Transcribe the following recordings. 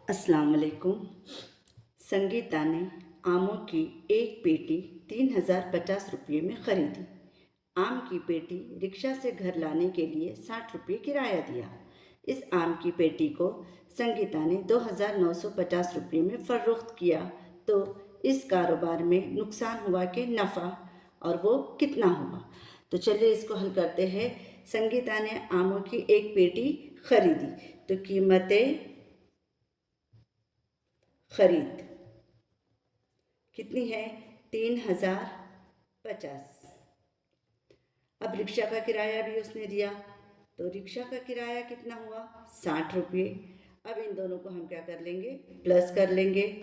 अस्सलाम वालेकुम। संगीता ने आमों की एक पेटी 3050 रुपये में ख़रीदी। आम की पेटी रिक्शा से घर लाने के लिए 60 रुपये किराया दिया। इस आम की पेटी को संगीता ने 2950 रुपये में फ़रोख्त किया, तो इस कारोबार में नुकसान हुआ कि नफ़ा, और वो कितना हुआ? तो चलिए इसको हल करते हैं। संगीता ने आमों की एक पेटी ख़रीदी, तो कीमतें खरीद कितनी है? 3050। अब रिक्शा का किराया भी उसने दिया, तो रिक्शा का किराया कितना हुआ? 60 रुपये। अब इन दोनों को हम क्या कर लेंगे? प्लस कर लेंगे।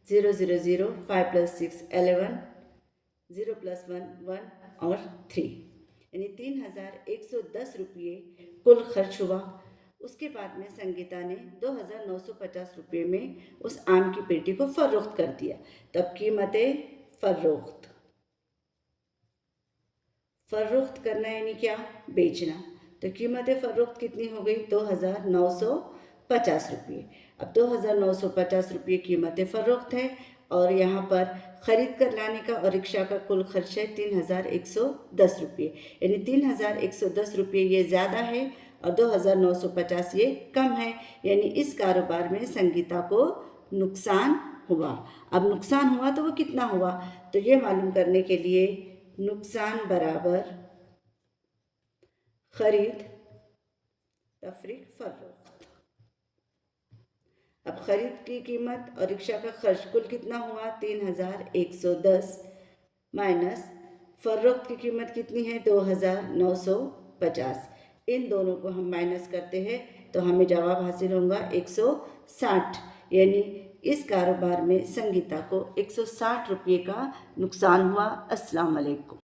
0 0 0, 5 + 6 11, 0 + 1 1 और 3, यानी 3110 रुपये कुल खर्च हुआ। उसके बाद में संगीता ने 2950 रुपये में उस आम की पेटी को फ़रोख्त कर दिया। तब कीमतें फ़रोख्त करना यानी क्या? बेचना। तो कीमतें फ़रोख्त कितनी हो गई? 2950 रुपये। अब 2950 रुपये कीमतें फ़रोख्त है, और यहाँ पर ख़रीद कर लाने का और रिक्शा का कुल खर्च है 3110 रुपये, यानी 3110 रुपये ये ज़्यादा है और 2950 ये कम है, यानी इस कारोबार में संगीता को नुकसान हुआ। अब नुकसान हुआ तो वो कितना हुआ? तो ये मालूम करने के लिए नुकसान बराबर खरीद तफरीक फ़रोख्त। अब खरीद की कीमत और रिक्शा का खर्च कुल कितना हुआ? 3110 माइनस फ़रोख्त की कीमत कितनी है? 2950। इन दोनों को हम माइनस करते हैं तो हमें जवाब हासिल होगा 160, यानी इस कारोबार में संगीता को 160 रुपये का नुकसान हुआ। अस्सलाम वालेकुम।